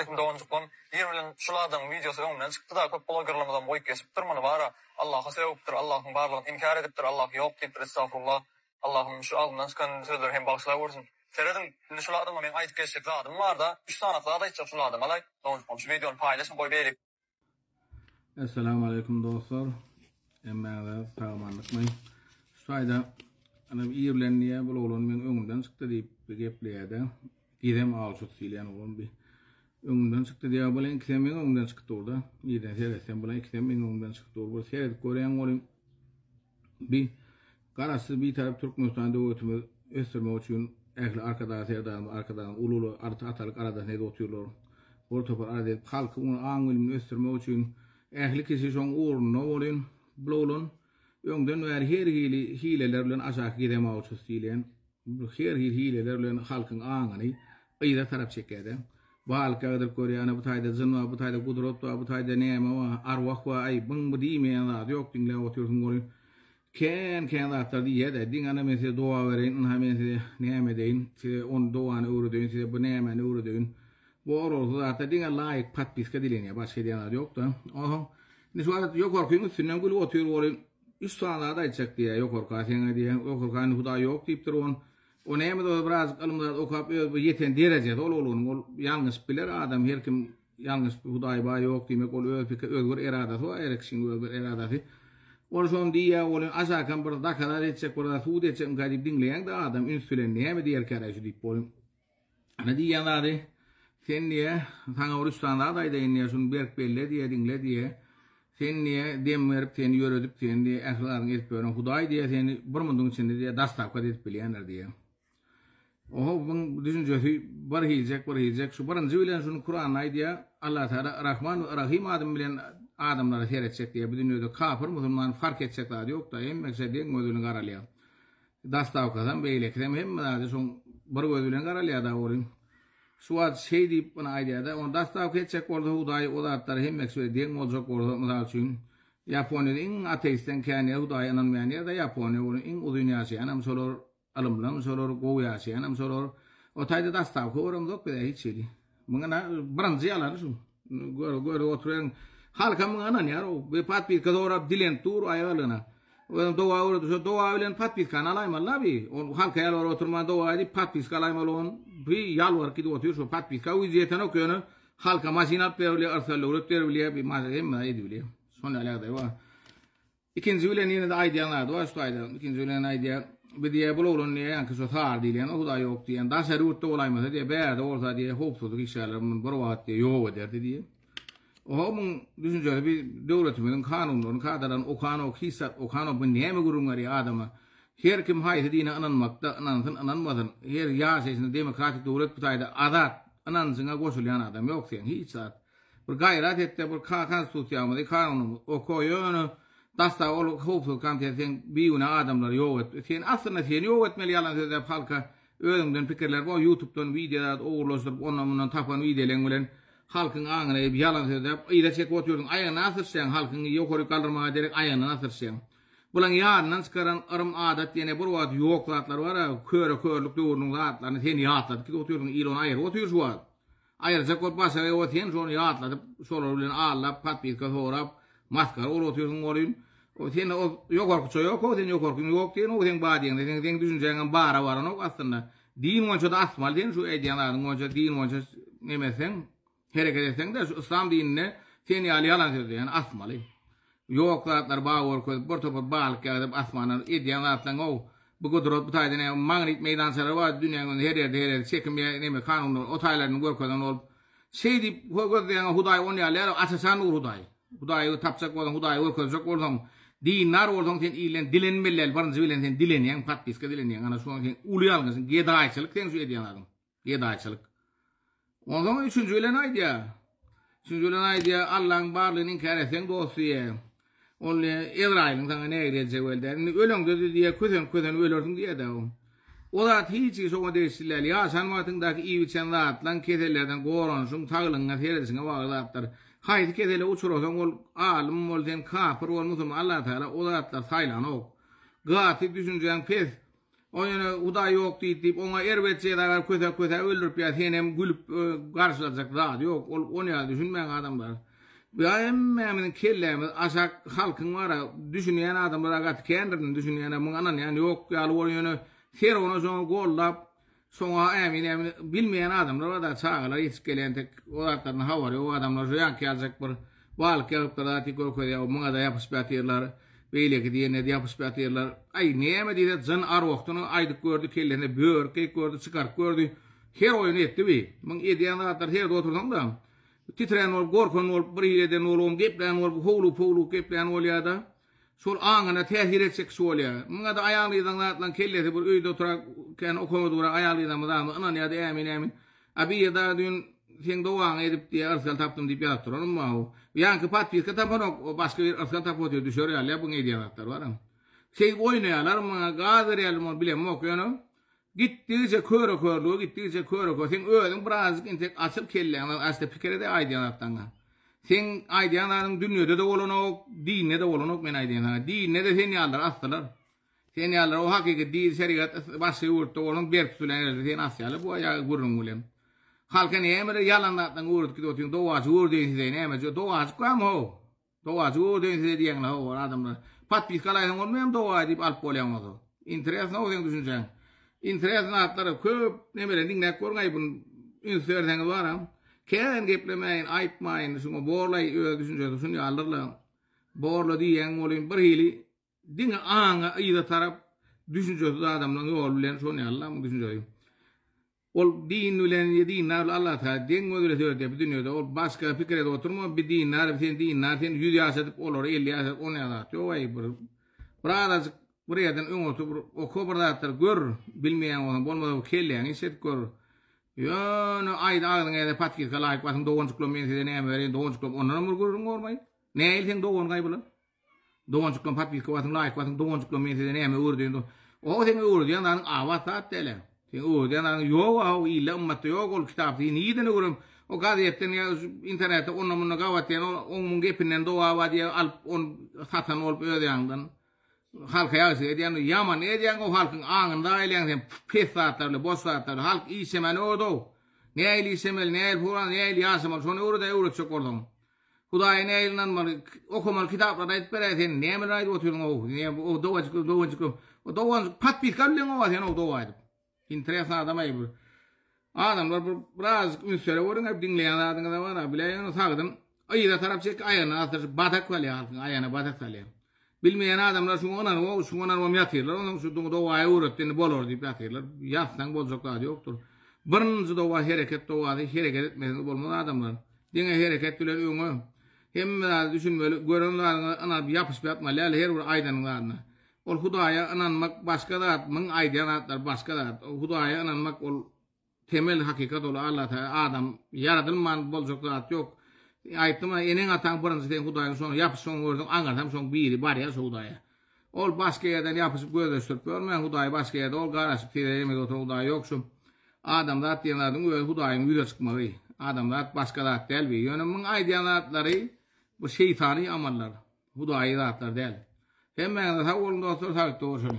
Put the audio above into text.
Doğuncuklan yerlen şulardan videosu öňünden çykdy da köp blogerlardan boýup kesipdir muny bara Allah'a sevipdir, Allah'ın barlygyny inkar edipdir, Allah ýok diýipdir, estağfurullah. Allah'ım şu ağzından çıkan sözleri hem bağışlar vursun. Seredin şulardan men aýdyp geçecek zadım var da 3 sanatlarda da hiç şulardan alay. Doğuncuklan şu videonu paylaşın boy beýlik. Assalamu alaikum dostlar. Emmede sağmanlıkmayın. Şu ayda ana iyirlenliye bulan men öňümden çykdy diýip gepleýärdi. Gidem alçy silýän bolan bir öňümden çykdy diýip bolan ikisem men öňümden çykdy orada. Ýerden seresem bolan ikisem men öňümden çykdy orada. Seredip görýän bolan bir garasy bir tarap Türkmenistan döwletimiz ösürmek üçin ähli arkadan ululu atalyk arada ne oturýarlar. Ortopar arada halky onu aňylyny ösürmek üçin ähli kişi şoň uğruna bolýan blolun öňden bäri her hileler bilen aşağı gidemek üçin silýän her hileler bilen halkyň aňyny ýa-da tarap çekýärdi. Bu halkadır görýän bu taýda jynwa bu taýda gudrat bu taýda näme we arwah we ay büň bu diýmeýän zat ýok diňle oturýan bolýan. Ken zatlar diýär de diň ana mese doa berin ha mese näme deýin size on doany öwrüdüň size bu näme öwrüdüň. Bu orada zaten diňe laýyk patpiska dilenýär başga diýenler ýok da. Aha. Ne şuwat ýokarkyň üstünden gül oturýar bolýan. Üç sanada aýtjak diýär ýokarka seňe diýär ýokarka Huda ýok diýipdir on. O näme de biraz alymlar okap ýeten derejede ol ýalňyş biler adam her kim ýalňyş Hudaý ba ýok diýmek ol özgür eradasy we erekşin özgür eradasy. Ol şon diýär ol aşakan bir dakikalar etjek bir suud etjek gadip dinleýän de adam ünsülen näme diýer käräşi diýip bolýan. Ana diýýärler sen niye sana Rustan'da da diye şunu berk belle diye dinle diye sen niye dem verip seni yürüdüp seni diye ahlakın edip böyle Hudaý diye seni bir mundun içinde diye dastap edip bilýänler diye. Oho bu düşünjesi bar hilecek şu birinji bilen şunu Kur'an aýdýa Allah Taala Rahman we Rahim adam bilen adamlara seretjek diye bu dünýede kafir musulman fark etjekler ýok da hem meksediň gözüni garalýar. Dastap kazan beýlekdem hemme şoň bir gözüne garalýar da bolýan. Suat şey deyip bana aýdýarda on dastap ketjek bolsa Hudaý o zatlar hem meksediň boljak bolsa mysal üçin Ýaponiýada iň ateistden käne Hudaý ananmaýan ýerde Ýaponiýa iň uzun ýaşaýan hem solar alımlan solar gowy ýaşaýan hem solar o taýda dastap korum dok bir hiç şeýdi. Muňa birinji ýalan şu gör oturan halka muňa anan ýar o be patpit kadorap dilen tur aýalyna. Doğa bilen patpit kanalaymalar bi. O halka ýalar oturman doğa edip patpit kanalaymalar bir yalvar ki oturuyor şu patpit ka ücreten okuyonu halka maşina perli arsalı üretler bile bir mazlum ediyor. Son alakada var. İkinci bilen yine de aýdýanlar da şu aýda. İkinci bilen aýdýa bir diye bulurun diye yani şu sar diýen o da ýok diýen da şerut olaýmasa diye berde orta diye hopsuzluk işler bir wagt diye ýok ederdi diye. O mun düşünjeli bir döwletimiň kanunlaryny kadaran o kanun hisat o kanun bu näme gurulmary adama her kim haýsy dine ananmakda ananmadan her ýaşaýyny demokratik döwlet butaýda adat anansyna goşulýan adam ýok sen hiç zat bir gaýrat etdi bir konstitusiýamyzy kanuny okoýany dasta ol hopsul kantiýetiň biýüne adamlar ýok sen aslynda sen ýok etmeli ýalan sözler halka özüňden pikirler bu YouTube'dan videolar oğurlaşdyryp ondan tapan videolar bilen halkyň aňyna ýalan sözler ýa-da çek oturdun aýagyna asyrşan halkyň ýokary kaldyrmaga derek aýagyna asyrşan. Bulan ýaryndan çykaran ırım adat diýene bir wagt ýok zatlar bar, körlük döwrüniň zatlaryny sen ýatladyp ki oturdun ýylyň aýyr otur şu wagt. Aýyrjak bolup başga oten şonu ýatladyp şolar bilen allap patpitka sorap maskara oturdun bolýan. O sen o ýokarky ýok o sen ýokarky ýok diýen o sen badyň sen düşünjeňiň bara baran ok aslynda din boýunça da asmal diýen şu edýänlaryň boýunça din boýunça nemesen hereket etsen de şu İslam dinine sen ýalan söýleýän asmaly. Ýoklatlar bawar koýup bir topar bal kädip asmanyň edýänlaryň o bu gudrat bu taýda magnit meýdançalary bar dünýäniň her ýerde çekim näme kanunlar o taýlaryny görkezden ol. Şey diýip görkezden Hudaý onu ýalar asasan Hudaý. Hudaý tapsak bolan Hudaý görkezjek bolan dinler bolan sen ilen dilenmeler birinji bilen sen dilenýän patpiska dilenýän ana şoň sen ulýalgyň gedaýçylyk sen şu edýänlaryň. Gedaýçylyk. Ondan üçüncü bilen aýdýa. Üçüncü bilen aýdýa Allah'ın barlygyny inkar etsen dosty. Ol Izrail'in sana ne edecek öldü. Ölüngde diye köten ölürdün diye de o. O da hiç şoňa deýişler. Ya sanmatyndaky iýiçen zatlan ketelerden goranşyň taglynga teresinge baglatdyr. Haýdy ketele uçurasan ol alim bolden kafir ol musulman Allah Taala o zatlar saýlan ok. Gaty düşünjäň pes O yani Huda yok deyip ona erbetse de köte öldürüp ya sen hem gülüp karşılayacak rahat yok. Onu ya düşünmeyen adamlar. Ya emmemin kellemiz aşak halkın var düşünmeyen adamlar agat kendini düşünmeyen mun anan yani yok ya o yani her onu sonra gollap sonra emin bilmeyen adamlar da çağlar hiç gelen tek olardan havar o adamlar şu yan gelecek bir bal gelip da tikor koyuyor mun da yapışbatırlar. Beyle ki diye ne yapışbatırlar. Ay neyme diye zan arvoktunu aydık gördü kellene bör kek gördü çıkar gördü. Her oyunu etti bi. Mun ediyanlar her oturdum da. Titren ol gorkon ol briyeden ol geplen ol holu geplen ol ya da. Sol angana tehir etsek sol ya. Mun da ayağıydan lan kellete bir öyde oturak kan okumudura ayağıydan mı da anan ya da emin. Abi ya da dün sen doğan edip diye arsal taptım deyip yaptır onu mu? Yankı patpis katapan o başka bir arsal tapotıyor düşüyor ya bunu ediyanlar var ama. Şey oynayanlar mı gazer elmo bilem yok yani. Gittiğince körü gittiğince körü sen öldün birazcık intek asıl kelle ama aslında fikre de aydiyanlardan. Sen aydiyanların dünyada da olan o dinne de olan o men aydiyanlar. Dinne de sen yallar astılar. Sen yallar o hakiki din şeriat başı yurtta olan bir tutulan sen asyalı bu ayağı gurrun ulen. Halkan emre yalanlardan uğurt ki otuyor doğaz uğurdun size emre doğaz kam ho. Doğaz uğurdun size diyen ho adamlar. Patpis kalaydan olmayan doğaz deyip alp olamadı. İnteres ne oluyor düşüneceksin? İnteres natları köp ne böyle dinle korgay bun inserden var. Keren geplemeyin aytmayın şunu borlay düşünce şunu alırlar. Borla diyen olun bir hili dinle anga ida taraf düşünce adamların yol bilen şunu Allah'ım düşünce. Ol din ulen dinler Allah ta den öyle söyledi dünyada ol başka fikre oturma bir dinler sen yüzyasıp olur elyasıp onu da çoğay bir bradas buradan öngötüp o kobradatlar gör bilmeyen onu bolmadı kelle iset gör yani ayda ağzına patkil kalay patın 9 kilometre ne verin 9 kilometre onu görmay ne ilsen 9 kaybıla 9 kilometre patkil patın lay patın 9 kilometre ne urdu o sen urdu yandan avata tele sen yok o illa ummat yok ol kitap niden urum o gazetten ya internette onun mun gawaten on mun gepinnen do awadi al on satan ol ödeyandan halk ayağısı ediyen yaman ediyen o halkın ağında eyleyen pesatarlı bosatarlı halk isemen odo ne el isemel ne el puran ne el yasemal sonra orada uğraş çok ordum Hudayi ne elinden mal okumal kitaplarda etbereten ne mi raydı oturun o ne o doğacık patpis kallen o var o doğaydı interesan adamay bu adamlar biraz ünsere orun hep dinleyen adamlar var bileyen sağdım ayda taraf çek ayağına atır batak var ya ayağına batak var ya bilmeyen adamlar şu onan yatırlar onun şu doğaya uğrattığını bolor deyip yatırlar yatsan bolacaklar yoktur birinci doğa hareket etmesi bolmalı adamlar dine hareketler öngü hem düşünmeli görenler ana yapış yapma lal her bir aydanlarına ol Hudaya ananmak başka da mın aydanatlar başka da Hudaya ananmak ol temel hakikat ol Allah Teala adam yaratılman bolacaklar yok aytma enen atan birinci den Hudayın sonra yapış son gördüm anlatam son biri var ya Hudaya ol başka yerden yapışıp gösterip görmeyen Hudayı başka yerde ol garasıp yemek otur Hudayı yoksun adamlar diyenlerden öyle Hudayın video çıkmalı adamlar başka da değil bir yönümün aydanatları bu şeytani amallar Hudayı zatlar değil hemen de sağ olun dostlar sağlıklı olsun